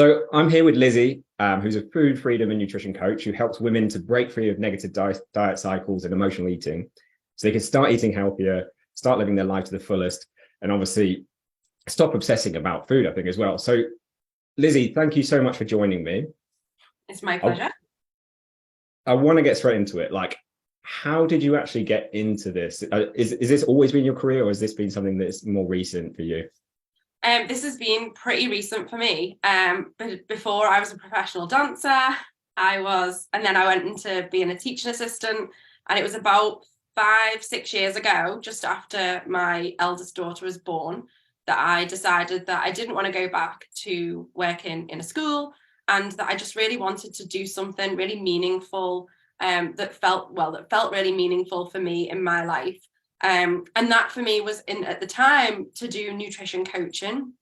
So I'm here with Lizzy, who's a food freedom and nutrition coach who helps women to break free of negative diet cycles and emotional eating so they can start eating healthier, start living their life to the fullest, and obviously stop obsessing about food, I think, as well. So Lizzy, thank you so much for joining me. It's my I, pleasure. I want to get straight into it. Like, how did you actually get into this? Is this always been your career, or has this been something that's more recent for you? This has been pretty recent for me. But before I was a professional dancer, and then I went into being a teaching assistant, and it was about 5, 6 years ago, just after my eldest daughter was born, that I decided that I didn't want to go back to working in a school, and that I just really wanted to do something really meaningful, that felt really meaningful for me in my life. And that for me was in at the time to do nutrition coaching.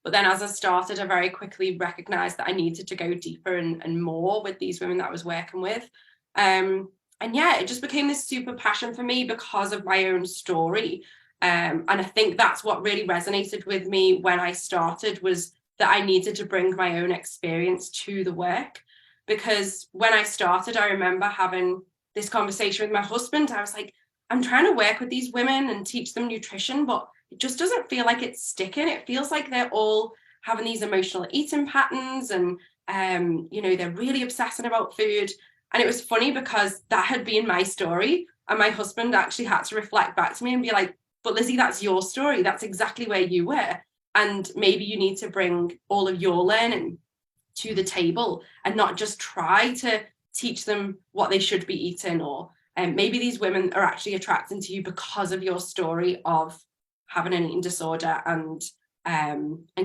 But then as I started, I very quickly recognized that I needed to go deeper and more with these women that I was working with. And yeah, it just became this super passion for me because of my own story. And I think that's what really resonated with me when I started, was that I needed to bring my own experience to the work. Because when I started, I remember having this conversation with my husband. I was like, I'm trying to work with these women and teach them nutrition, but it just doesn't feel like it's sticking. It feels like they're all having these emotional eating patterns, and they're really obsessing about food. And it was funny because that had been my story, and my husband actually had to reflect back to me and be like, but Lizzy, that's your story, that's exactly where you were, and maybe you need to bring all of your learning to the table and not just try to teach them what they should be eating, or maybe these women are actually attracting to you because of your story of having an eating disorder and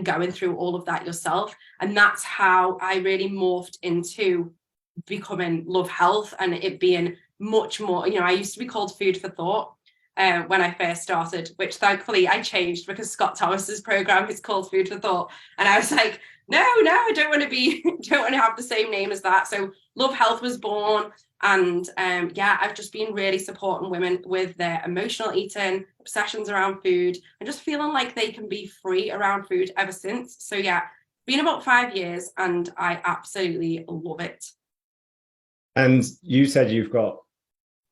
going through all of that yourself. And that's how I really morphed into becoming Love Health, and it being much more, I used to be called Food for Thought when I first started, which thankfully I changed because Scott Thomas's program is called Food for Thought. And I was like, no, I don't want to be, don't want to have the same name as that. So Love Health was born. And I've just been really supporting women with their emotional eating, obsessions around food, and just feeling like they can be free around food ever since. So yeah, been about 5 years and I absolutely love it. And you said you've got,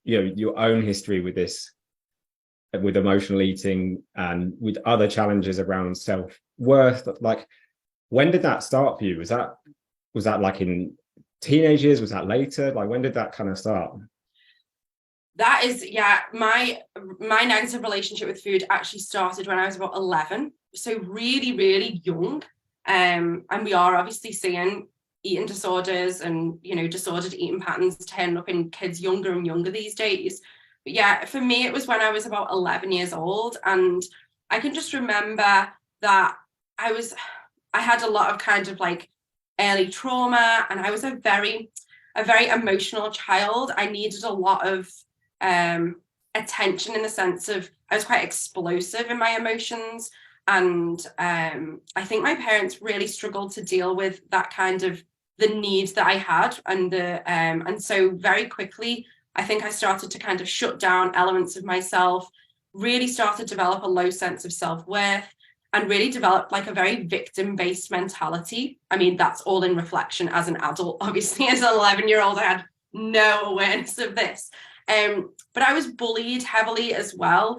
your own history with this, with emotional eating and with other challenges around self-worth. Like, when did that start for you? Was that like in teenage years? Was that later? Like, when did that kind of start? That is, yeah, my negative relationship with food actually started when I was about 11. So really, really young. And we are obviously seeing eating disorders and, disordered eating patterns turning up in kids younger and younger these days. But yeah, for me, it was when I was about 11 years old. And I can just remember that I was, I had a lot of kind of like early trauma, and I was a very emotional child. I needed a lot of um, attention, in the sense of I was quite explosive in my emotions. And I think my parents really struggled to deal with that kind of the needs that I had, and so very quickly I think I started to kind of shut down elements of myself, really started to develop a low sense of self-worth, and really developed like a very victim-based mentality. I mean, that's all in reflection as an adult. Obviously, as an 11-year-old, I had no awareness of this. But I was bullied heavily as well,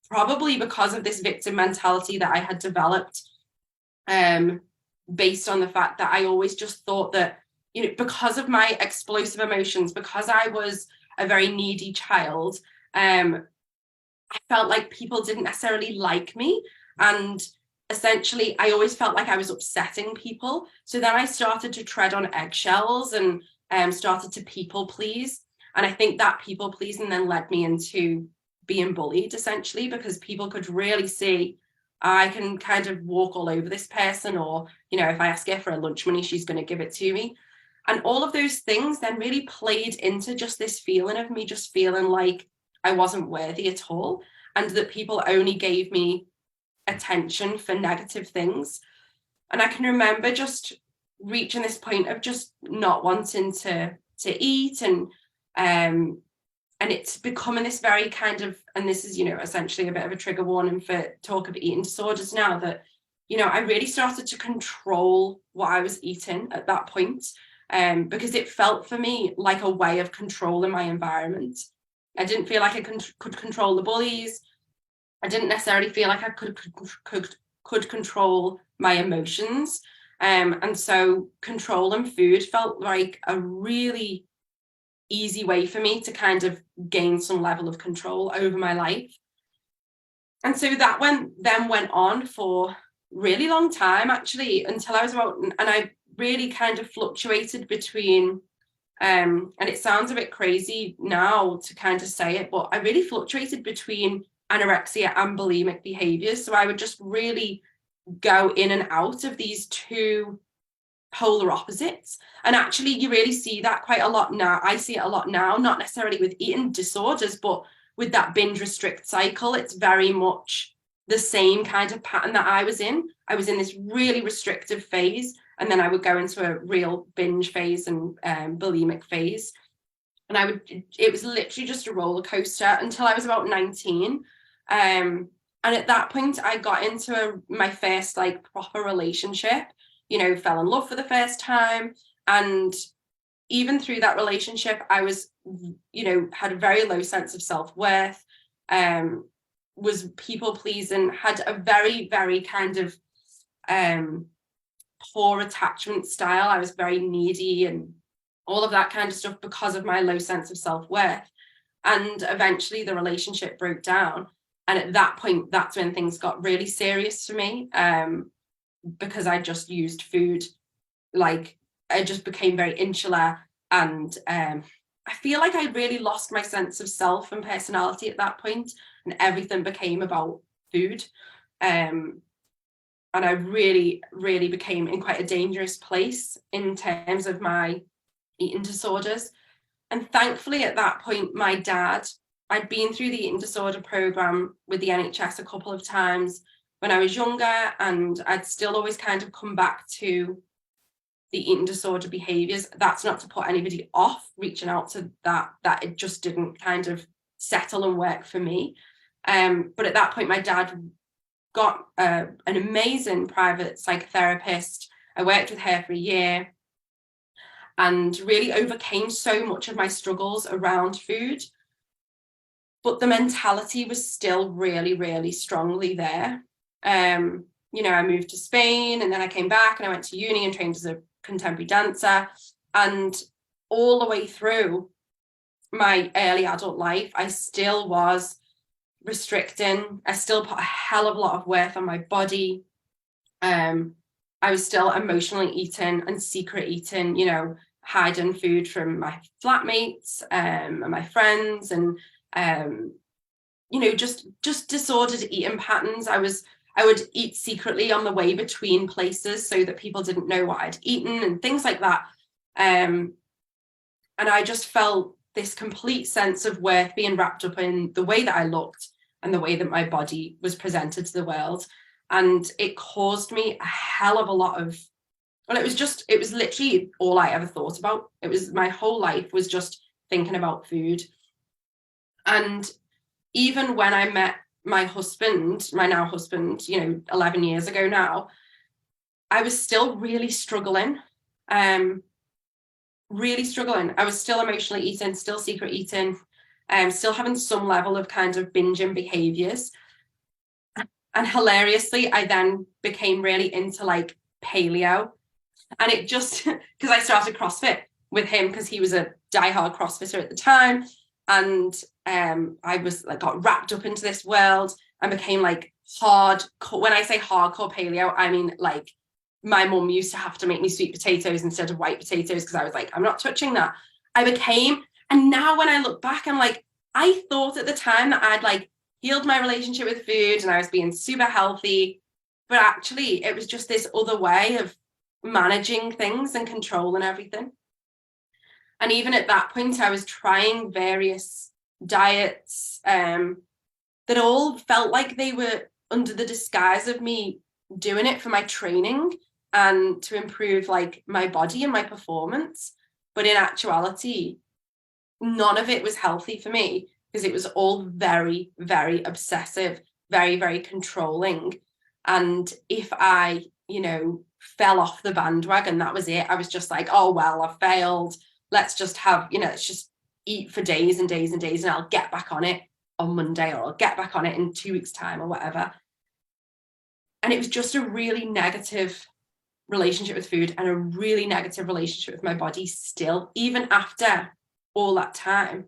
probably because of this victim mentality that I had developed, um, based on the fact that I always just thought that, because of my explosive emotions, because I was a very needy child, I felt like people didn't necessarily like me. And essentially, I always felt like I was upsetting people. So then I started to tread on eggshells and started to people please. And I think that people pleasing then led me into being bullied, essentially, because people could really see I can kind of walk all over this person, or, if I ask her for a lunch money, she's going to give it to me. And all of those things then really played into just this feeling of me just feeling like I wasn't worthy at all, and that people only gave me attention for negative things. And I can remember just reaching this point of just not wanting to eat, and it's becoming this very kind of, and this is, essentially a bit of a trigger warning for talk of eating disorders now, that I really started to control what I was eating at that point, because it felt for me like a way of controlling my environment. I didn't feel like I could control the bullies. I didn't necessarily feel like I could control my emotions. And so controlling food felt like a really easy way for me to kind of gain some level of control over my life. And so that went on for really long time, actually, until I was about, and I really kind of fluctuated between, and it sounds a bit crazy now to kind of say it, but I really fluctuated between anorexia and bulimic behaviors. So I would just really go in and out of these two polar opposites. And actually, you really see that quite a lot now. I see it a lot now, not necessarily with eating disorders, but with that binge restrict cycle. It's very much the same kind of pattern that I was in. I was in this really restrictive phase, and then I would go into a real binge phase and bulimic phase. And it was literally just a roller coaster until I was about 19. And at that point, I got into my first like proper relationship, fell in love for the first time. And even through that relationship, I was, had a very low sense of self-worth, was people pleasing, had a very, very kind of poor attachment style. I was very needy and all of that kind of stuff because of my low sense of self-worth. And eventually the relationship broke down. And at that point, that's when things got really serious for me, because I just used food, like I just became very insular. And I feel like I really lost my sense of self and personality at that point, and everything became about food. And I really, really became in quite a dangerous place in terms of my eating disorders. And thankfully, at that point, my dad, I'd been through the eating disorder program with the NHS a couple of times when I was younger, and I'd still always kind of come back to the eating disorder behaviors. That's not to put anybody off reaching out to that it just didn't kind of settle and work for me. But at that point, my dad got an amazing private psychotherapist. I worked with her for a year and really overcame so much of my struggles around food. But the mentality was still really, really strongly there. I moved to Spain, and then I came back and I went to uni and trained as a contemporary dancer. And all the way through my early adult life, I still was restricting. I still put a hell of a lot of worth on my body. I was still emotionally eating and secret eating, hiding food from my flatmates and my friends, and just disordered eating patterns. I would eat secretly on the way between places so that people didn't know what I'd eaten and things like that. And I just felt this complete sense of worth being wrapped up in the way that I looked and the way that my body was presented to the world. And it caused me a hell of a lot of, it was literally all I ever thought about. My whole life was just thinking about food. And even when I met my husband, my now husband, 11 years ago now, I was still really struggling. Really struggling. I was still emotionally eating, still secret eating, still having some level of kind of binging behaviors. And hilariously, I then became really into like paleo. And it just, because I started CrossFit with him because he was a diehard CrossFitter at the time. And I was like, got wrapped up into this world and became like hardcore. When I say hardcore paleo, I mean like my mum used to have to make me sweet potatoes instead of white potatoes because I was like, I'm not touching that. And now when I look back, I'm like, I thought at the time that I'd like healed my relationship with food and I was being super healthy, but actually it was just this other way of managing things and controlling everything. And even at that point, I was trying various diets that all felt like they were under the disguise of me doing it for my training and to improve like my body and my performance. But in actuality, none of it was healthy for me because it was all very, very obsessive, very, very controlling. And if I, fell off the bandwagon, that was it. I was just like, oh, well, I failed. Let's just let's just eat for days and days and days, and I'll get back on it on Monday, or I'll get back on it in 2 weeks' time or whatever. And it was just a really negative relationship with food and a really negative relationship with my body still. Even after all that time,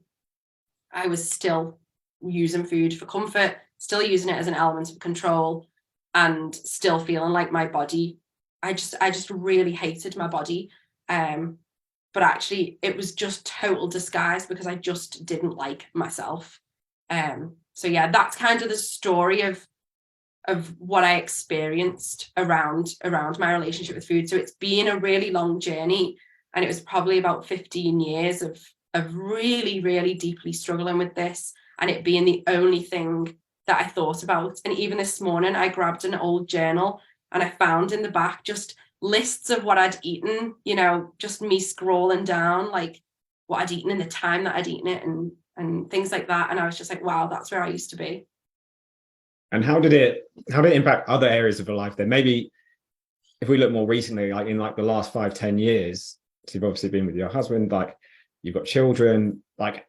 I was still using food for comfort, still using it as an element of control, and still feeling like my body, I just really hated my body. But actually it was just total disguise because I just didn't like myself. So yeah, that's kind of the story of what I experienced around my relationship with food. So it's been a really long journey, and it was probably about 15 years of really, really deeply struggling with this, and it being the only thing that I thought about. And even this morning, I grabbed an old journal and I found in the back just lists of what I'd eaten, just me scrolling down like what I'd eaten and the time that I'd eaten it, and things like that. And I was just like, wow, that's where I used to be. And how did it impact other areas of your life then? Maybe if we look more recently, like in like the last 5-10 years, so you've obviously been with your husband, like you've got children, like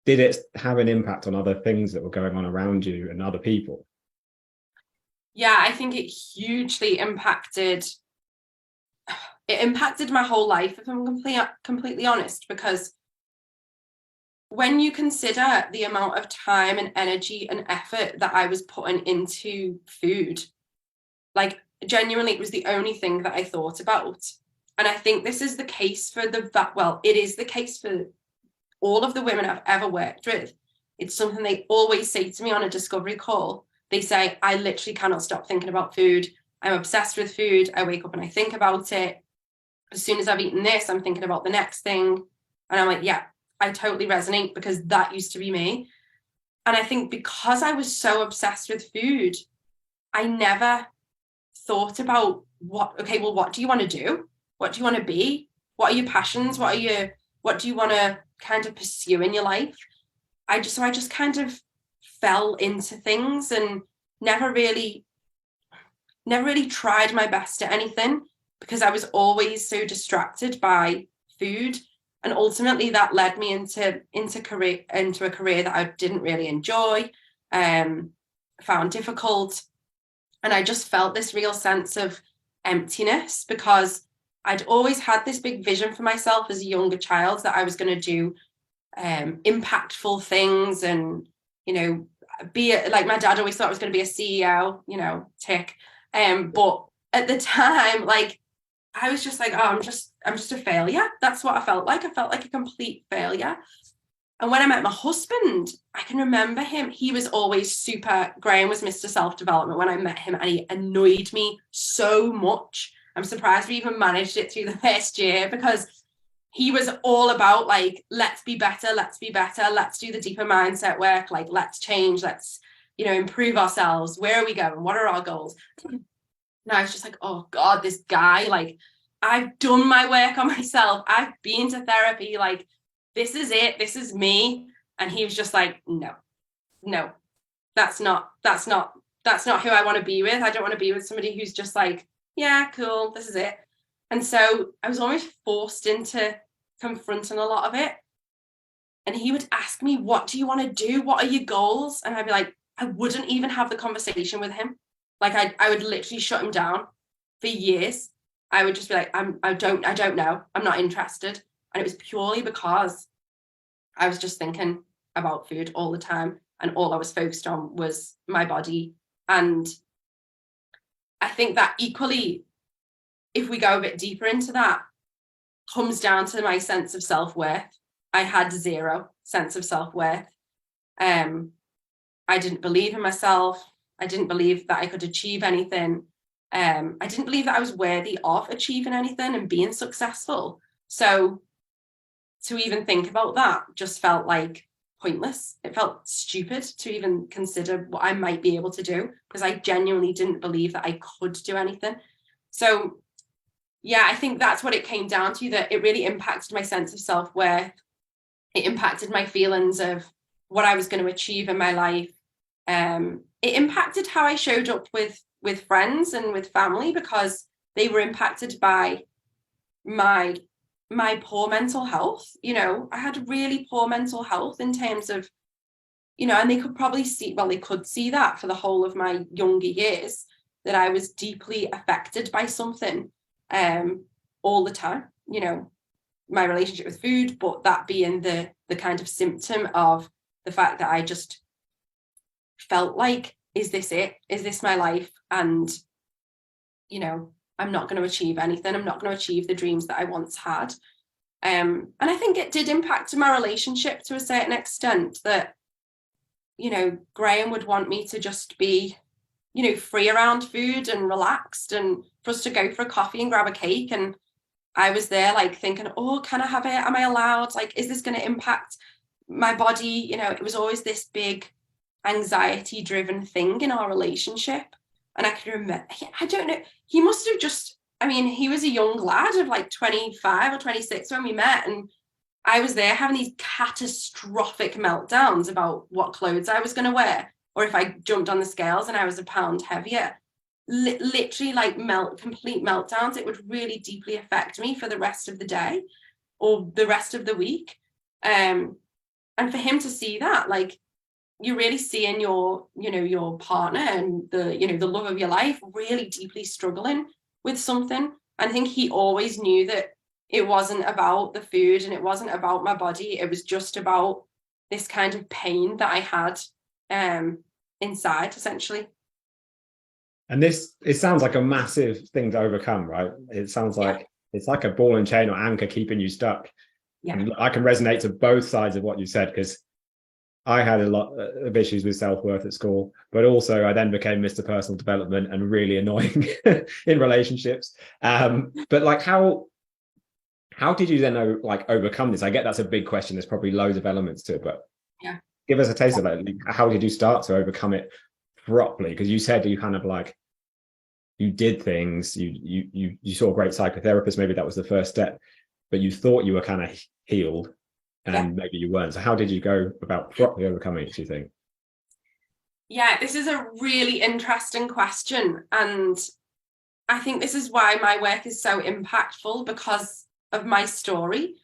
did it have an impact on other things that were going on around you and other people? Yeah, I think it hugely impacted my whole life, if I'm completely honest, because when you consider the amount of time and energy and effort that I was putting into food, like genuinely, it was the only thing that I thought about. And I think this is the case for it is the case for all of the women I've ever worked with. It's something they always say to me on a discovery call. They say, I literally cannot stop thinking about food. I'm obsessed with food. I wake up and I think about it. As soon as I've eaten this, I'm thinking about the next thing. And I'm like, yeah, I totally resonate, because that used to be me. And I think because I was so obsessed with food, I never thought about what do you want to do? What do you want to be? What are your passions? What do you want to kind of pursue in your life? I just kind of fell into things and never really tried my best at anything, because I was always so distracted by food. And ultimately that led me into a career that I didn't really enjoy, found difficult. And I just felt this real sense of emptiness, because I'd always had this big vision for myself as a younger child that I was going to do impactful things, and like my dad always thought I was going to be a CEO, tick. But at the time, like, I was just like, oh, I'm just a failure. That's what I felt like. I felt like a complete failure. And when I met my husband, I can remember him. He was always Graham was Mr. Self-Development when I met him, and he annoyed me so much. I'm surprised we even managed it through the first year, because he was all about like, let's be better, let's do the deeper mindset work, like let's change, let's, improve ourselves. Where are we going? What are our goals? And I was just like, oh God, this guy, like, I've done my work on myself. I've been to therapy. Like, this is it. This is me. And he was just like, no, that's not who I want to be with. I don't want to be with somebody who's just like, yeah, cool, this is it. And so I was almost forced into confronting a lot of it. And he would ask me, what do you want to do? What are your goals? And I'd be like, I wouldn't even have the conversation with him. Like I would literally shut him down for years. I would just be like, I don't know. I'm not interested. And it was purely because I was just thinking about food all the time, and all I was focused on was my body. And I think that equally, if we go a bit deeper into that, comes down to my sense of self-worth. I had zero sense of self-worth. I didn't believe in myself. I didn't believe that I could achieve anything. I didn't believe that I was worthy of achieving anything and being successful. So to even think about that just felt like pointless. It felt stupid to even consider what I might be able to do, because I genuinely didn't believe that I could do anything. So yeah, I think that's what it came down to, that it really impacted my sense of self-worth. It impacted my feelings of what I was going to achieve in my life. It impacted how I showed up with with friends and with family because they were impacted by my poor mental health. You know, I had really poor mental health in terms of, you know, and they could probably see, well, they could see that for the whole of my younger years, that I was deeply affected by something all the time, you know, my relationship with food, but that being the kind of symptom of the fact that I just felt like, is this it? Is this my life? And, you know, I'm not going to achieve anything. I'm not going to achieve the dreams that I once had. And I think it did impact my relationship to a certain extent, that, you know, Graham would want me to just be, you know, free around food and relaxed, and for us to go for a coffee and grab a cake. And I was there like thinking, oh, can I have it? Am I allowed? Like, is this going to impact my body? You know, it was always this big anxiety driven thing in our relationship. And I can remember, I don't know, he must have just, I mean, he was a young lad of like 25 or 26 when we met. And I was there having these catastrophic meltdowns about what clothes I was going to wear, or if I jumped on the scales and I was a pound heavier. Literally like complete meltdowns. It would really deeply affect me for the rest of the day or the rest of the week. And for him to see that, like, you're really seeing your, you know, your partner and the, you know, the love of your life really deeply struggling with something. And I think he always knew that it wasn't about the food and it wasn't about my body. It was just about this kind of pain that I had inside, essentially. And this, it sounds like a massive thing to overcome, right? It sounds like it's like a ball and chain or anchor keeping you stuck. Yeah. And I can resonate to both sides of what you said, because I had a lot of issues with self-worth at school, but also I then became Mr. Personal Development and really annoying in relationships. But like, how did you then like overcome this? I get that's a big question. There's probably loads of elements to it, but Yeah. give us a taste of that. How did you start to overcome it properly? Because you said you kind of like, you did things, you saw a great psychotherapist, maybe that was the first step, but you thought you were kind of healed and maybe you weren't. So how did you go about properly overcoming it, do you think? Yeah, this is a really interesting question. And I think this is why my work is so impactful, because of my story.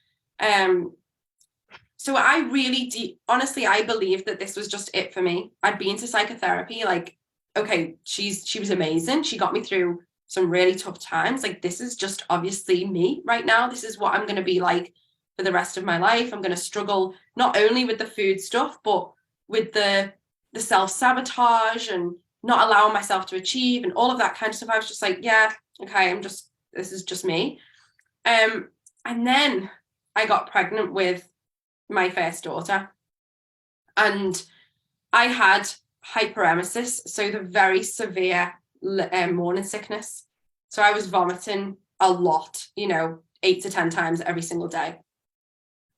So I really honestly, I believe that this was just it for me. I'd been to psychotherapy, like, okay, she was amazing. She got me through some really tough times. Like, this is just obviously me right now. This is what I'm going to be like for the rest of my life. I'm going to struggle not only with the food stuff, but with the self-sabotage and not allowing myself to achieve and all of that kind of stuff. I was just like, yeah, okay, this is just me. And then I got pregnant with my first daughter, and I had hyperemesis, so the very severe morning sickness. So I was vomiting a lot, you know, 8 to 10 times every single day.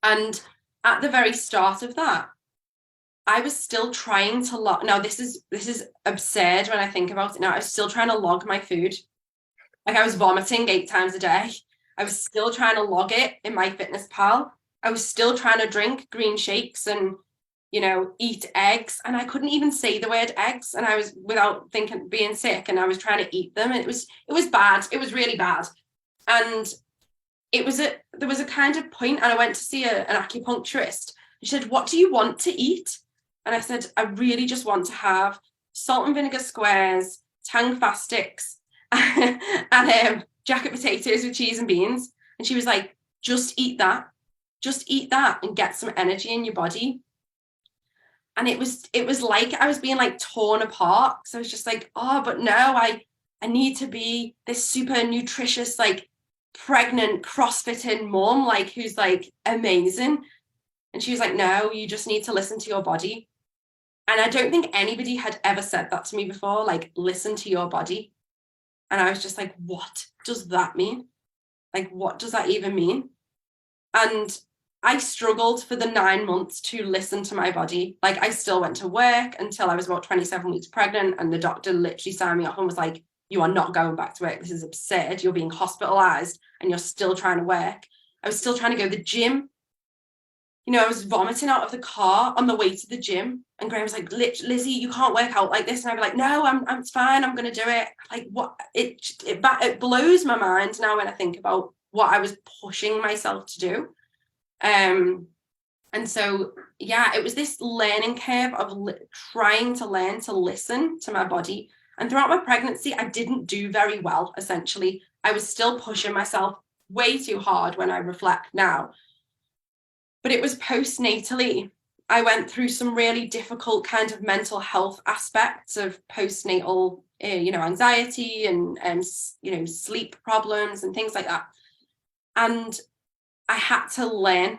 And at the very start of that, I was still trying to log. Now, this is absurd when I think about it now. I was still trying to log my food. Like, I was vomiting 8 times a day. I was still trying to log it in my Fitness Pal. I was still trying to drink green shakes and, you know, eat eggs. And I couldn't even say the word eggs. And I was, without thinking, being sick, and I was trying to eat them. And it was bad. It was really bad. And there was a kind of point, and I went to see an acupuncturist. She said, "What do you want to eat?" And I said, "I really just want to have salt and vinegar squares, tang fast sticks, and jacket potatoes with cheese and beans." And she was like, "Just eat that. Just eat that and get some energy in your body." And it was like I was being like torn apart. So I was just like, oh, but no, I need to be this super nutritious, like pregnant, CrossFitting mom, like, who's like amazing. And she was like, no, you just need to listen to your body. And I don't think anybody had ever said that to me before, like, listen to your body. And I was just like, what does that mean? Like, what does that even mean? And I struggled for the 9 months to listen to my body. Like, I still went to work until I was about 27 weeks pregnant. And the doctor literally signed me off and was like, you are not going back to work. This is absurd. You're being hospitalized and you're still trying to work. I was still trying to go to the gym. I was vomiting out of the car on the way to the gym, and Graham was like, Lizzy, you can't work out like this. And I'd be like, no, I'm it's fine. I'm going to do it. Like, what? It blows my mind now when I think about what I was pushing myself to do. And so, yeah, it was this learning curve of trying to learn to listen to my body. And throughout my pregnancy, I didn't do very well, essentially. I was still pushing myself way too hard when I reflect now. But it was postnatally. I went through some really difficult kind of mental health aspects of postnatal, anxiety and sleep problems and things like that. And I had to learn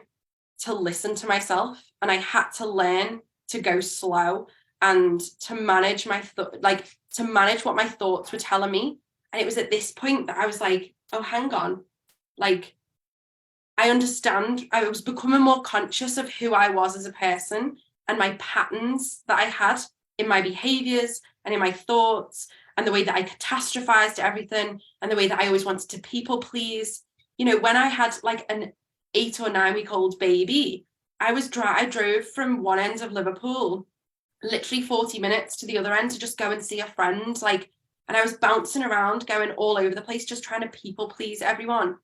to listen to myself, and I had to learn to go slow and to manage to manage what my thoughts were telling me. And it was at this point that I was like, oh, hang on, like, I understand. I was becoming more conscious of who I was as a person and my patterns that I had in my behaviors and in my thoughts, and the way that I catastrophized everything, and the way that I always wanted to people please. When I had like an 8 or 9 week old baby, I drove from one end of Liverpool, literally 40 minutes to the other end, to just go and see a friend. And I was bouncing around, going all over the place, just trying to people please everyone.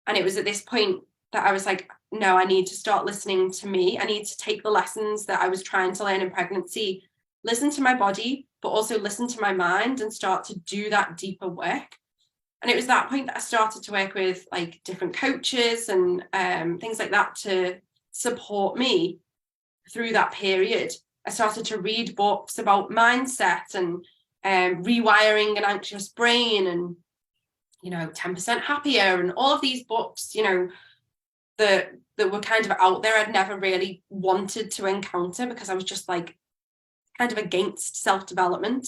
And it was at this point that I was like, no, I need to start listening to me. I need to take the lessons that I was trying to learn in pregnancy, listen to my body, but also listen to my mind, and start to do that deeper work. And it was that point that I started to work with like different coaches and things like that to support me through that period. I started to read books about mindset and rewiring an anxious brain, and 10% happier, and all of these books, that were kind of out there. I'd never really wanted to encounter because I was just like kind of against self-development.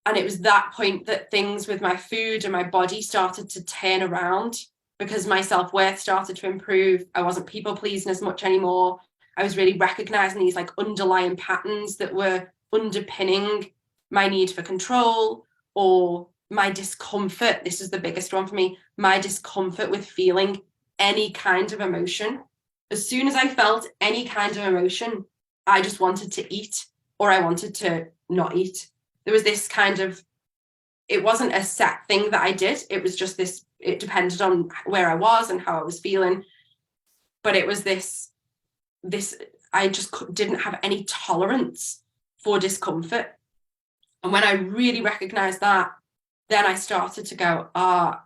And it was that point that things with my food and my body started to turn around, because my self-worth started to improve. I wasn't people pleasing as much anymore. I was really recognizing these like underlying patterns that were underpinning my need for control, or my discomfort. This is the biggest one for me, my discomfort with feeling any kind of emotion. As soon as I felt any kind of emotion, I just wanted to eat, or I wanted to not eat. There was this kind of, it wasn't a set thing that I did. It was just this, it depended on where I was and how I was feeling. But it was this, I just didn't have any tolerance for discomfort. And when I really recognized that, then I started to go,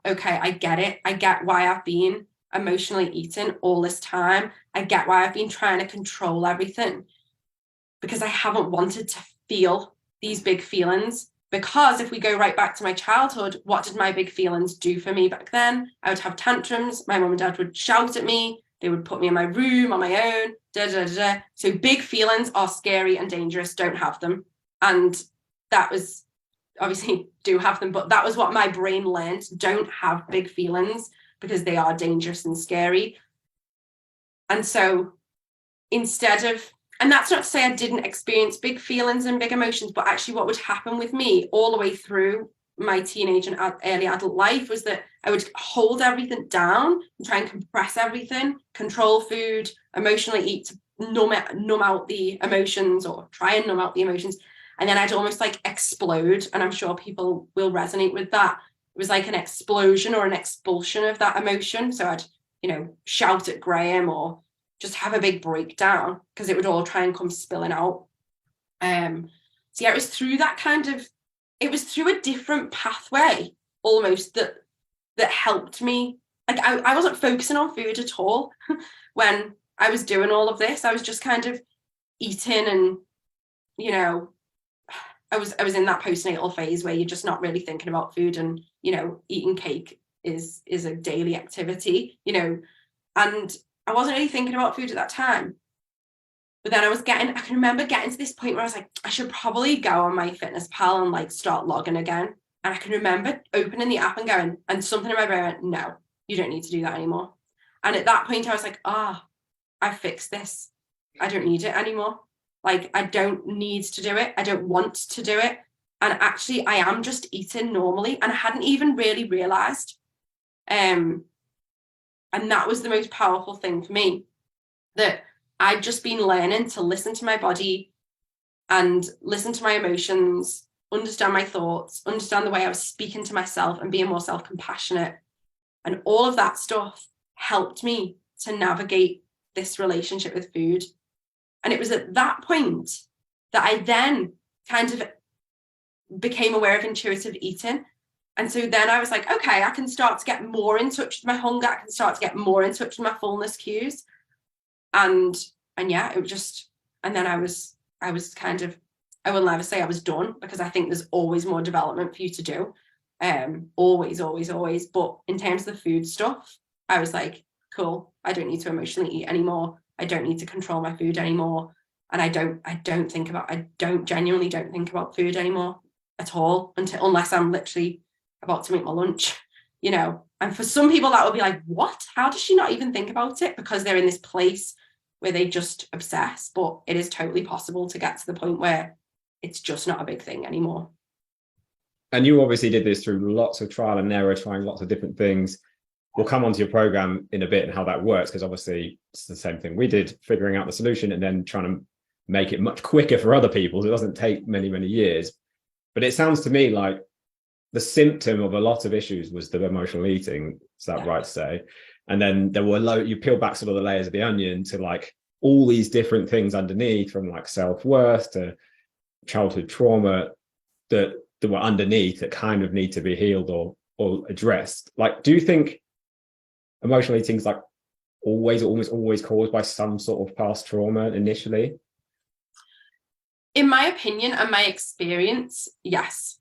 okay, I get it. I get why I've been emotionally eating all this time. I get why I've been trying to control everything, because I haven't wanted to feel these big feelings. Because if we go right back to my childhood, what did my big feelings do for me back then? I would have tantrums. My mom and dad would shout at me. They would put me in my room on my own. So big feelings are scary and dangerous. Don't have them. And that was, obviously do have them, but that was what my brain learned. Don't have big feelings because they are dangerous and scary. And so instead of, and that's not to say I didn't experience big feelings and big emotions, but actually what would happen with me all the way through my teenage and early adult life was that I would hold everything down and try and compress everything, control food, emotionally eat to numb out the emotions, or try and numb out the emotions. And then I'd almost like explode. And I'm sure people will resonate with that. It was like an explosion or an expulsion of that emotion. So I'd, shout at Graham, or just have a big breakdown, because it would all try and come spilling out. So yeah, it was through that it was through a different pathway almost that helped me. Like I wasn't focusing on food at all when I was doing all of this. I was just kind of eating, and I was in that postnatal phase where you're just not really thinking about food, and eating cake is a daily activity, and I wasn't really thinking about food at that time. But then I can remember getting to this point where I was like, I should probably go on my fitness pal and like start logging again. And I can remember opening the app and going, and something in my brain went, no, you don't need to do that anymore. And at that point I was like, I fixed this. I don't need it anymore. Like, I don't need to do it. I don't want to do it. And actually I am just eating normally. And I hadn't even really realized. And that was the most powerful thing for me. that I'd just been learning to listen to my body and listen to my emotions, understand my thoughts, understand the way I was speaking to myself and being more self-compassionate. And all of that stuff helped me to navigate this relationship with food. And it was at that point that I then kind of became aware of intuitive eating. And so then I was like, okay, I can start to get more in touch with my hunger. I can start to get more in touch with my fullness cues. And yeah, it was just, and then I was kind of, I will never say I was done, because I think there's always more development for you to do. Always, always, always. But in terms of the food stuff, I was like, cool, I don't need to emotionally eat anymore. I don't need to control my food anymore. And I don't genuinely don't think about food anymore at all, unless I'm literally about to make my lunch, you know. And for some people that would be like, what? How does she not even think about it? Because they're in this place where they just obsess. But it is totally possible to get to the point where it's just not a big thing anymore. And you obviously did this through lots of trial and error, trying lots of different things. We'll come onto your program in a bit and how that works, because obviously it's the same thing we did, figuring out the solution and then trying to make it much quicker for other people. So it doesn't take many, many years. But it sounds to me like the symptom of a lot of issues was the emotional eating. Is that right to say? And then there were you peel back sort of the layers of the onion to like all these different things underneath, from like self-worth to childhood trauma that were underneath that kind of need to be healed or addressed. Like, do you think emotional eating is like almost always caused by some sort of past trauma initially? In my opinion and my experience, yes.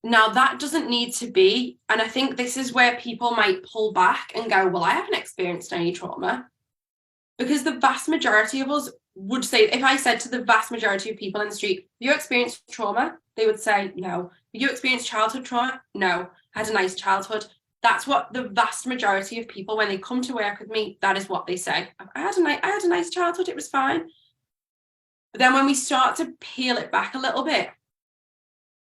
Now that doesn't need to be, and I think this is where people might pull back and go, well, I haven't experienced any trauma. Because the vast majority of us would say, if I said to the vast majority of people in the street, have you experienced trauma? They would say, no. Have you experienced childhood trauma? No. I had a nice childhood. That's what the vast majority of people, when they come to work with me, that is what they say. I had a nice childhood. It was fine. But then when we start to peel it back a little bit,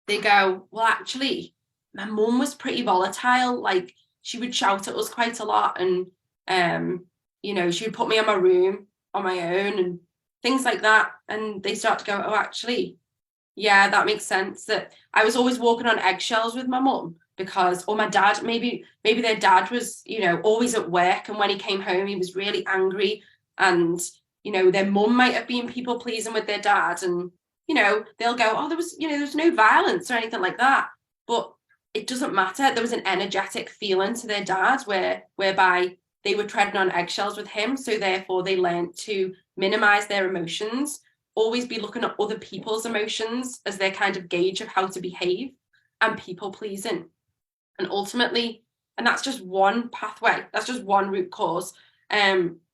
they go, well, actually, my mum was pretty volatile. Like, she would shout at us quite a lot. And, you know, she would put me in my room on my own and things like that. And they start to go, oh, actually, yeah, that makes sense. That I was always walking on eggshells with my mum because, or my dad, maybe their dad was, you know, always at work. And when he came home, he was really angry. And, you know, their mum might have been people pleasing with their dad. And, you know, they'll go, oh, there was no violence or anything like that. But it doesn't matter. There was an energetic feeling to their dad whereby they were treading on eggshells with him. So therefore they learned to minimize their emotions, always be looking at other people's emotions as their kind of gauge of how to behave, and people pleasing. And ultimately, and that's just one pathway, that's just one root cause.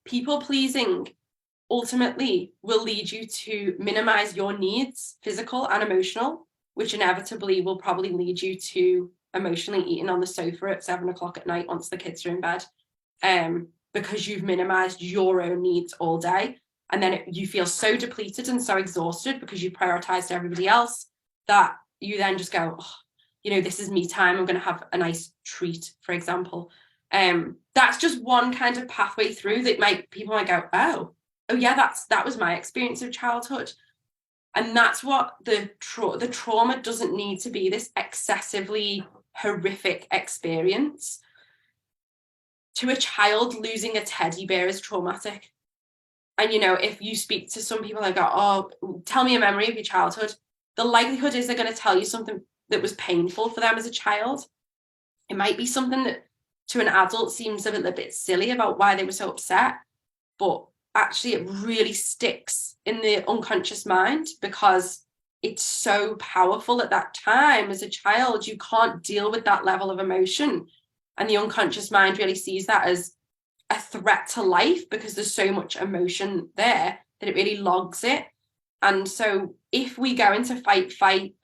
People pleasing ultimately will lead you to minimize your needs, physical and emotional, which inevitably will probably lead you to emotionally eating on the sofa at 7 o'clock at night once the kids are in bed, because you've minimized your own needs all day. And then you feel so depleted and so exhausted because you prioritized everybody else that you then just go, oh, you know, this is me time. I'm going to have a nice treat, for example. That's just one kind of pathway through that people might go, oh yeah, that was my experience of childhood. And that's what the trauma doesn't need to be this excessively horrific experience. To a child, losing a teddy bear is traumatic. And, you know, if you speak to some people and go, oh, tell me a memory of your childhood, the likelihood is they're going to tell you something that was painful for them as a child. It might be something that to an adult seems a little bit silly about why they were so upset, but actually it really sticks in the unconscious mind because it's so powerful at that time. As a child, you can't deal with that level of emotion. And the unconscious mind really sees that as a threat to life because there's so much emotion there that it really logs it. And so if we go into fight, flight,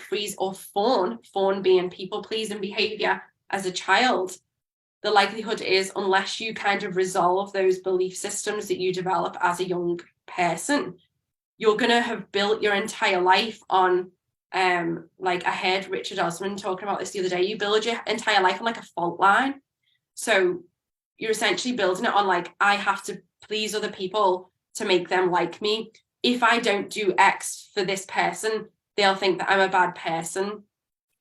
freeze, or fawn being people pleasing behavior as a child, the likelihood is, unless you kind of resolve those belief systems that you develop as a young person, you're going to have built your entire life on, like I heard Richard Osman talking about this the other day, you build your entire life on like a fault line. So you're essentially building it on like, I have to please other people to make them like me. If I don't do X for this person, they'll think that I'm a bad person.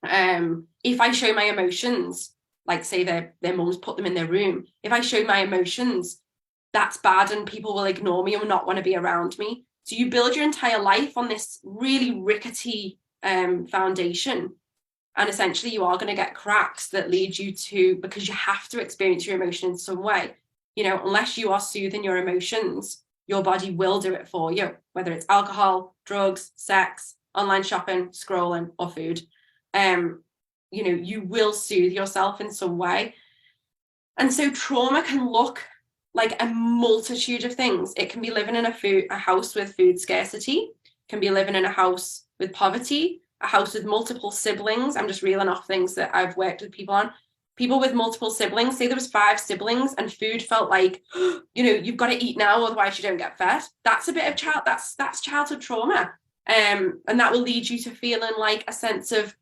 If I show my emotions, like say their mums put them in their room, if I show my emotions, that's bad and people will ignore me and not want to be around me. So you build your entire life on this really rickety foundation. And essentially you are going to get cracks that lead you to, because you have to experience your emotion in some way. You know, unless you are soothing your emotions, your body will do it for you, whether it's alcohol, drugs, sex, online shopping, scrolling, or food. You know, you will soothe yourself in some way. And so trauma can look like a multitude of things. It can be living in a house with food scarcity, can be living in a house with poverty, a house with multiple siblings. I'm just reeling off things that I've worked with people on. People with multiple siblings, say there was 5 siblings and food felt like, you know, you've got to eat now, otherwise you don't get fed. That's a bit of that's childhood trauma. And that will lead you to feeling like a sense of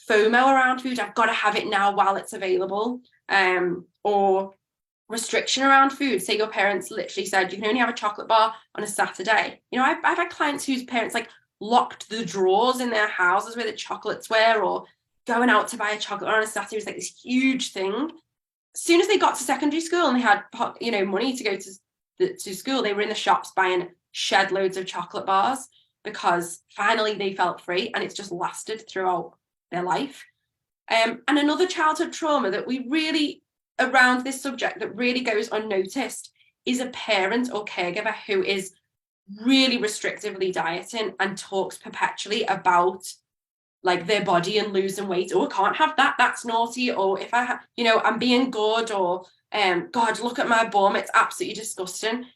FOMO around food. I've got to have it now while it's available. Or restriction around food. Say your parents literally said you can only have a chocolate bar on a Saturday. You know, I've had clients whose parents like locked the drawers in their houses where the chocolates were, or going out to buy a chocolate bar on a Saturday was like this huge thing. As soon as they got to secondary school and they had, you know, money to go to school, they were in the shops buying shed loads of chocolate bars because finally they felt free, and it's just lasted throughout their life. And another childhood trauma that we really, around this subject, that really goes unnoticed is a parent or caregiver who is really restrictively dieting and talks perpetually about like their body and losing weight. Oh, I can't have that, that's naughty. Or if I have, you know, I'm being good, or God, look at my bum, it's absolutely disgusting.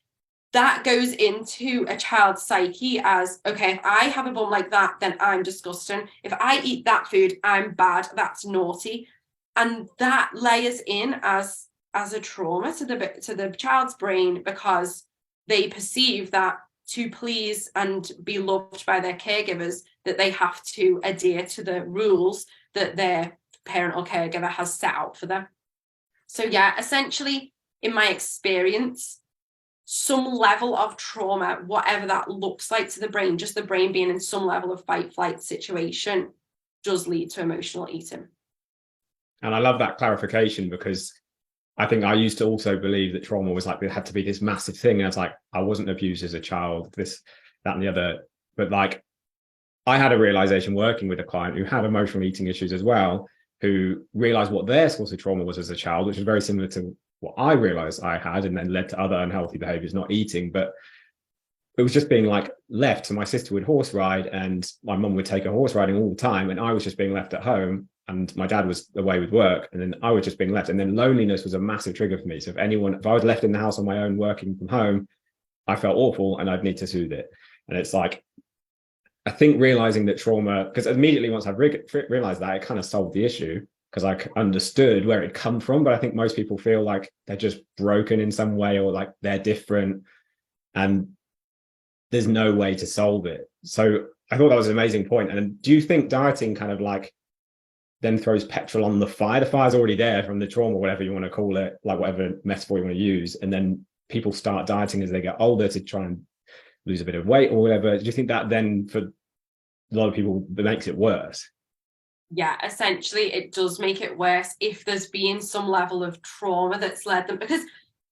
That goes into a child's psyche as, okay, if I have a bum like that, then I'm disgusting. If I eat that food, I'm bad, that's naughty. And that layers in as a trauma to the child's brain, because they perceive that to please and be loved by their caregivers, that they have to adhere to the rules that their parent or caregiver has set out for them. So yeah, essentially, in my experience, some level of trauma, whatever that looks like to the brain, just the brain being in some level of fight flight situation, does lead to emotional eating. And I love that clarification, because I think I used to also believe that trauma was like, it had to be this massive thing. And it's like, I wasn't abused as a child, this, that, and the other. But like, I had a realization working with a client who had emotional eating issues as well, who realized what their source of trauma was as a child, which was very similar to what I realized I had, and then led to other unhealthy behaviors, not eating, but it was just being like left. So my sister would horse ride and my mum would take her horse riding all the time, and I was just being left at home, and my dad was away with work, and then I was just being left. And then loneliness was a massive trigger for me. So if I was left in the house on my own working from home, I felt awful and I'd need to soothe it. And it's like, I think realizing that trauma, because immediately once I realized that, it kind of solved the issue, because I understood where it come from. But I think most people feel like they're just broken in some way, or like they're different, and there's no way to solve it. So I thought that was an amazing point. And do you think dieting kind of like then throws petrol on the fire? The fire's already there from the trauma, whatever you want to call it, like whatever metaphor you want to use. And then people start dieting as they get older to try and lose a bit of weight or whatever. Do you think that then for a lot of people that makes it worse? Yeah, essentially it does make it worse if there's been some level of trauma that's led them. Because,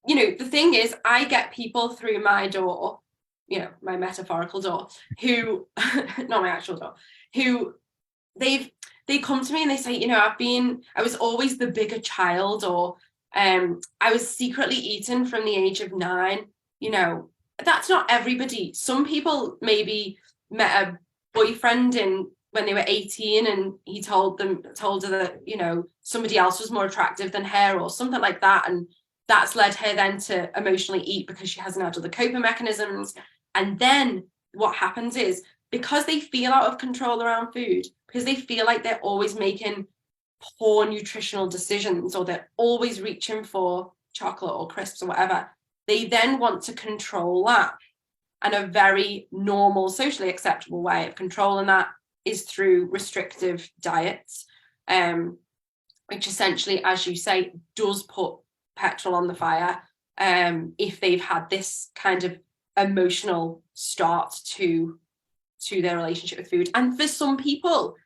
you know, the thing is, I get people through my door, you know, my metaphorical door, who, not my actual door, who they come to me and they say, you know, I was always the bigger child, or I was secretly eating from the age of 9. You know, that's not everybody. Some people maybe met a boyfriend when they were 18 and he told her that, you know, somebody else was more attractive than her or something like that. And that's led her then to emotionally eat because she hasn't had other coping mechanisms. And then what happens is, because they feel out of control around food, because they feel like they're always making poor nutritional decisions, or they're always reaching for chocolate or crisps or whatever, they then want to control that. And a very normal, socially acceptable way of controlling that is through restrictive diets, which essentially, as you say, does put petrol on the fire if they've had this kind of emotional start to their relationship with food. And for some people,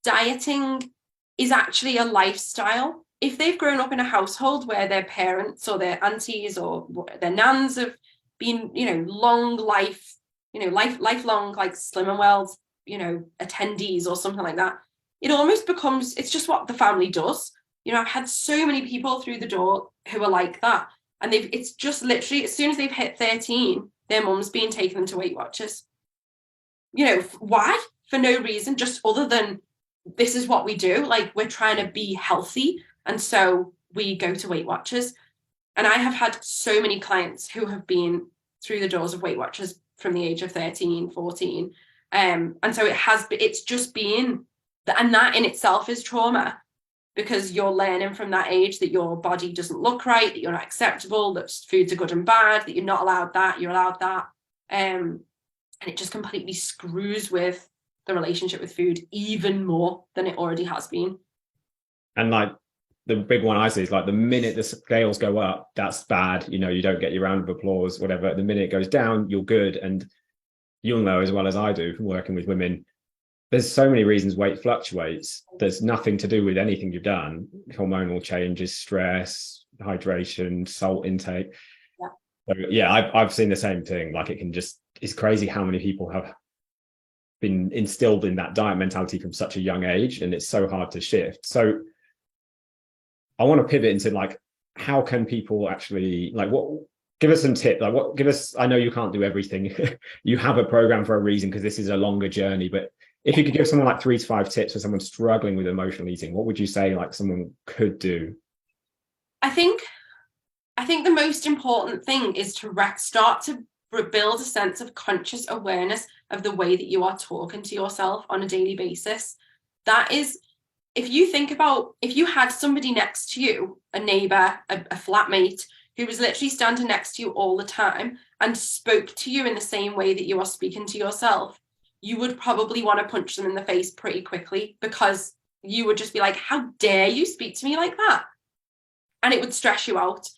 dieting is actually a lifestyle. If they've grown up in a household where their parents or their aunties or their nans have been, lifelong, like Slim and Well's, attendees or something like that, it almost becomes, it's just what the family does. I've had so many people through the door who are like that. And it's just literally, as soon as they've hit 13, their mum's being taken to Weight Watchers. Why? For no reason, just other than this is what we do. Like, we're trying to be healthy. And so we go to Weight Watchers. And I have had so many clients who have been through the doors of Weight Watchers from the age of 13, 14. And so it's just been, and that in itself is trauma, because you're learning from that age that your body doesn't look right, that you're not acceptable, that foods are good and bad, that you're not allowed that, you're allowed that. And it just completely screws with the relationship with food even more than it already has been. And like the big one I see is like the minute the scales go up, that's bad. You don't get your round of applause, whatever. The minute it goes down, you're good. And you'll know as well as I do from working with women, there's so many reasons weight fluctuates. There's nothing to do with anything you've done. Hormonal changes, stress, hydration, salt intake. Yeah. So, yeah, I've seen the same thing. Like, it's crazy how many people have been instilled in that diet mentality from such a young age, and it's so hard to shift. So I want to pivot into like, how can people actually, like, give us some tips, I know you can't do everything. You have a program for a reason, because this is a longer journey, but if you could give someone like 3 to 5 tips for someone struggling with emotional eating, what would you say like someone could do? I think the most important thing is to start to build a sense of conscious awareness of the way that you are talking to yourself on a daily basis. That is, if you think about, if you had somebody next to you, a neighbor, a flatmate, who was literally standing next to you all the time and spoke to you in the same way that you are speaking to yourself, you would probably want to punch them in the face pretty quickly, because you would just be like, how dare you speak to me like that? And it would stress you out.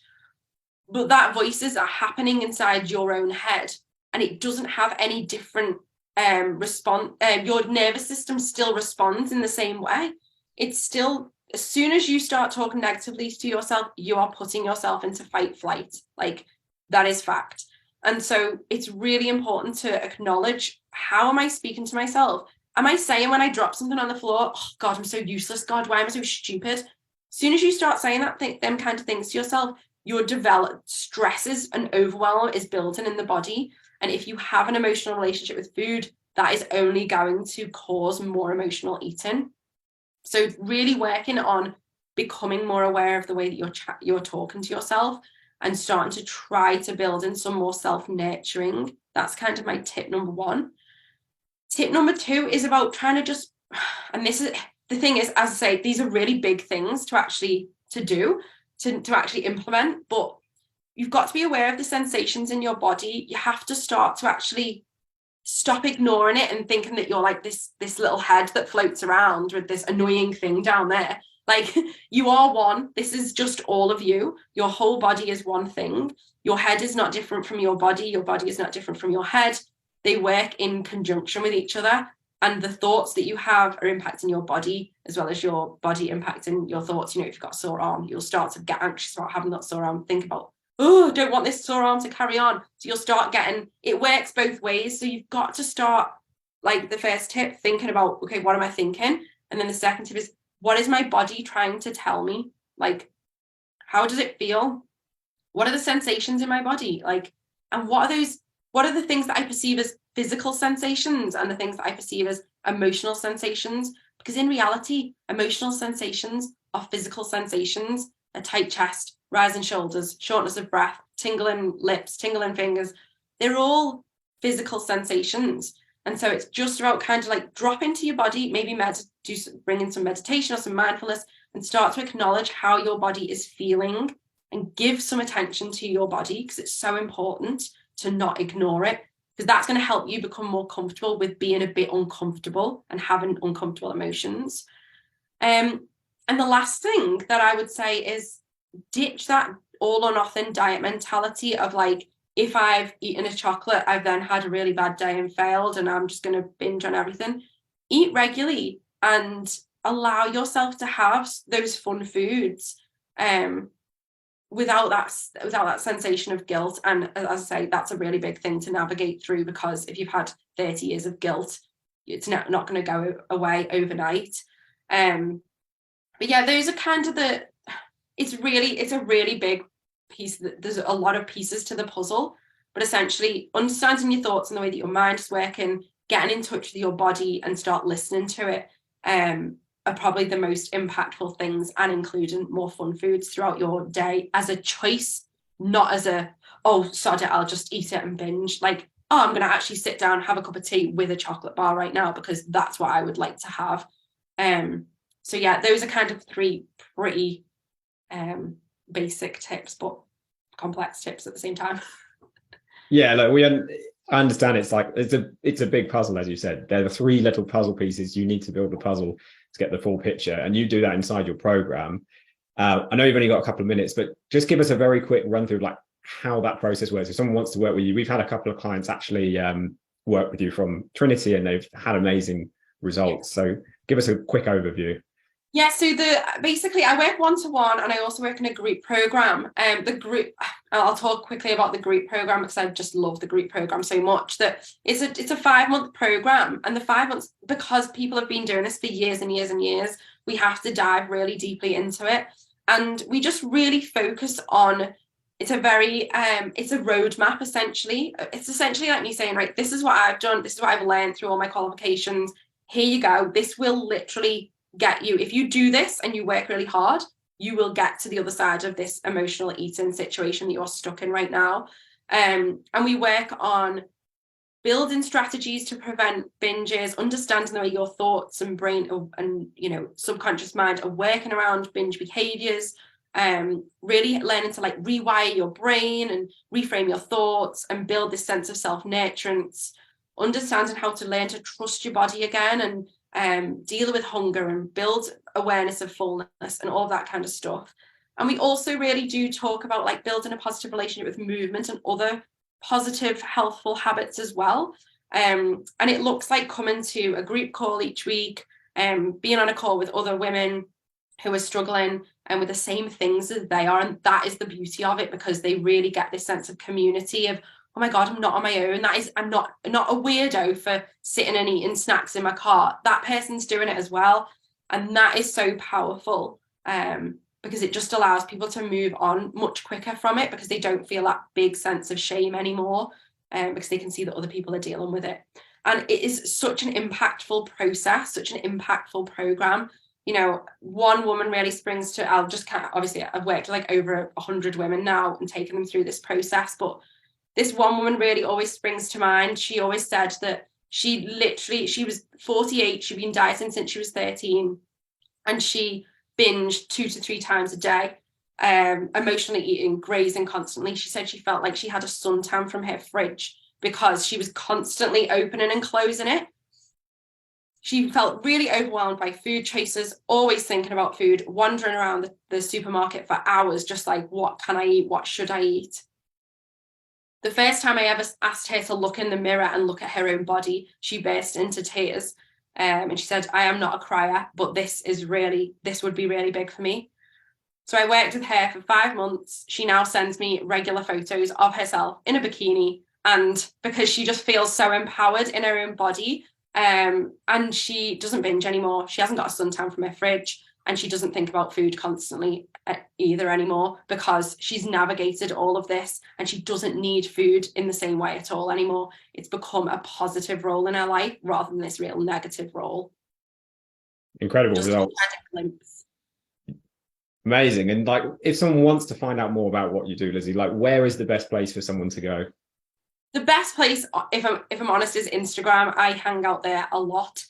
But that voices are happening inside your own head, and it doesn't have any different response. Your nervous system still responds in the same way. It's still, as soon as you start talking negatively to yourself, you are putting yourself into fight flight. Like, that is fact. And so it's really important to acknowledge, how am I speaking to myself? Am I saying when I drop something on the floor, oh God, I'm so useless. God, why am I so stupid? As soon as you start saying them kind of things to yourself, your developed stresses and overwhelm is building in the body. And if you have an emotional relationship with food, that is only going to cause more emotional eating. So really working on becoming more aware of the way that you're talking to yourself, and starting to try to build in some more self-nurturing. That's kind of my tip number 1. Tip number 2 is about trying to just, and this is, the thing is, as I say, these are really big things to actually implement, but you've got to be aware of the sensations in your body. You have to start to actually stop ignoring it and thinking that you're like this little head that floats around with this annoying thing down there. Like, you are one. This is just all of you. Your whole body is one thing. Your head is not different from your body. Your body is not different from your head. They work in conjunction with each other. And the thoughts that you have are impacting your body, as well as your body impacting your thoughts. If you've got a sore arm, you'll start to get anxious about having that sore arm. Think about, oh, I don't want this sore arm to carry on. So you'll start getting, it works both ways. So you've got to start, like the first tip, thinking about, okay, what am I thinking? And then the second tip is, what is my body trying to tell me? Like, how does it feel? What are the sensations in my body? Like, and what are the things that I perceive as physical sensations, and the things that I perceive as emotional sensations? Because in reality, emotional sensations are physical sensations. A tight chest, rising shoulders, shortness of breath, tingling lips, tingling fingers. They're all physical sensations. And so it's just about kind of like drop into your body, maybe bring in some meditation or some mindfulness, and start to acknowledge how your body is feeling, and give some attention to your body, because it's so important to not ignore it, because that's going to help you become more comfortable with being a bit uncomfortable and having uncomfortable emotions. And the last thing that I would say is, ditch that all or nothing diet mentality of like, if I've eaten a chocolate, I've then had a really bad day and failed, and I'm just going to binge on everything. Eat regularly and allow yourself to have those fun foods without that sensation of guilt. And as I say, that's a really big thing to navigate through, because if you've had 30 years of guilt, it's not going to go away overnight. But yeah, those are kind of it's a really big piece. There's a lot of pieces to the puzzle, but essentially understanding your thoughts and the way that your mind is working, getting in touch with your body and start listening to it, are probably the most impactful things, and including more fun foods throughout your day as a choice, not as a, oh, sod it, I'll just eat it and binge. Like, oh, I'm going to actually sit down, have a cup of tea with a chocolate bar right now because that's what I would like to have. So yeah, those are kind of three pretty basic tips, but complex tips at the same time. Yeah, like I understand it's like it's a big puzzle, as you said. There are three little puzzle pieces. You need to build the puzzle to get the full picture, and you do that inside your program. I know you've only got a couple of minutes, but just give us a very quick run through like how that process works. If someone wants to work with you, we've had a couple of clients actually work with you from Trinity, and they've had amazing results. So give us a quick overview. Yeah, so basically I work one-to-one, and I also work in a group program. The group, I'll talk quickly about the group program because I just love the group program so much. That it's a 5-month program, and the 5 months, because people have been doing this for years and years and years, we have to dive really deeply into it, and we just really focus on. It's a roadmap essentially. It's essentially like me saying, right, this is what I've done, this is what I've learned through all my qualifications. Here you go. This will literally get you, if you do this and you work really hard, you will get to the other side of this emotional eating situation that you're stuck in right now. And we work on building strategies to prevent binges, understanding the way your thoughts and brain and subconscious mind are working around binge behaviors, really learning to like rewire your brain and reframe your thoughts and build this sense of self-nurturance, understanding how to learn to trust your body again, and deal with hunger and build awareness of fullness and all that kind of stuff. And we also really do talk about like building a positive relationship with movement and other positive, healthful habits as well. And it looks like coming to a group call each week, being on a call with other women who are struggling and with the same things as they are. And that is the beauty of it, because they really get this sense of community of, oh my God, I'm not on my own. I'm not a weirdo for sitting and eating snacks in my car. That person's doing it as well. And that is so powerful, because it just allows people to move on much quicker from it, because they don't feel that big sense of shame anymore, because they can see that other people are dealing with it. And it is such an impactful process, such an impactful program. One woman really springs to, obviously I've worked with like over 100 women now and taken them through this process, but this one woman really always springs to mind. She always said that she was 48, she'd been dieting since she was 13, and she binged 2 to 3 times a day, emotionally eating, grazing constantly. She said she felt like she had a suntan from her fridge because she was constantly opening and closing it. She felt really overwhelmed by food choices, always thinking about food, wandering around the supermarket for hours, just like, what can I eat? What should I eat? The first time I ever asked her to look in the mirror and look at her own body, she burst into tears. And she said, I am not a crier, but this would be really big for me. So I worked with her for 5 months. She now sends me regular photos of herself in a bikini. And because she just feels so empowered in her own body, and she doesn't binge anymore. She hasn't got a suntan from her fridge, and she doesn't think about food constantly either anymore, because she's navigated all of this and she doesn't need food in the same way at all anymore. It's become a positive role in her life rather than this real negative role. Incredible results. Amazing. And like, if someone wants to find out more about what you do, Lizzy, like, where is the best place for someone to go? The best place, if I'm honest, is Instagram. I hang out there a lot.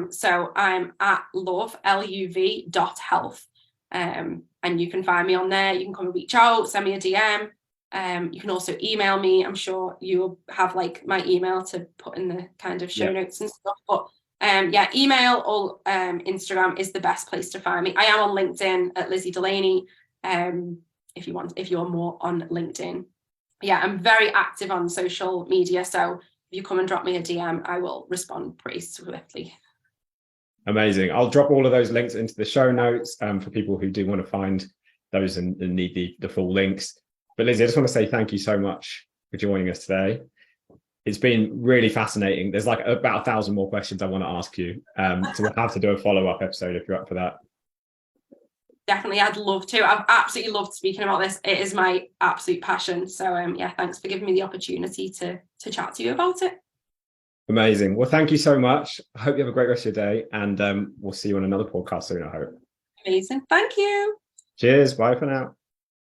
So I'm at luv.health. And you can find me on there. You can come and reach out, send me a DM. You can also email me. I'm sure you will have like my email to put in the kind of show notes and stuff. But email or Instagram is the best place to find me. I am on LinkedIn at Lizzy Delaney. if you're more on LinkedIn. Yeah, I'm very active on social media, so if you come and drop me a DM, I will respond pretty swiftly. Amazing. I'll drop all of those links into the show notes for people who do want to find those and need the full links. But Lizzy, I just want to say thank you so much for joining us today. It's been really fascinating. There's like about 1,000 more questions I want to ask you. So we'll have to do a follow-up episode if you're up for that. Definitely, I'd love to. I've absolutely loved speaking about this. It is my absolute passion. So yeah, thanks for giving me the opportunity to chat to you about it. Amazing. Well, thank you so much. I hope you have a great rest of your day, and we'll see you on another podcast soon, I hope. Amazing. Thank you. Cheers. Bye for now.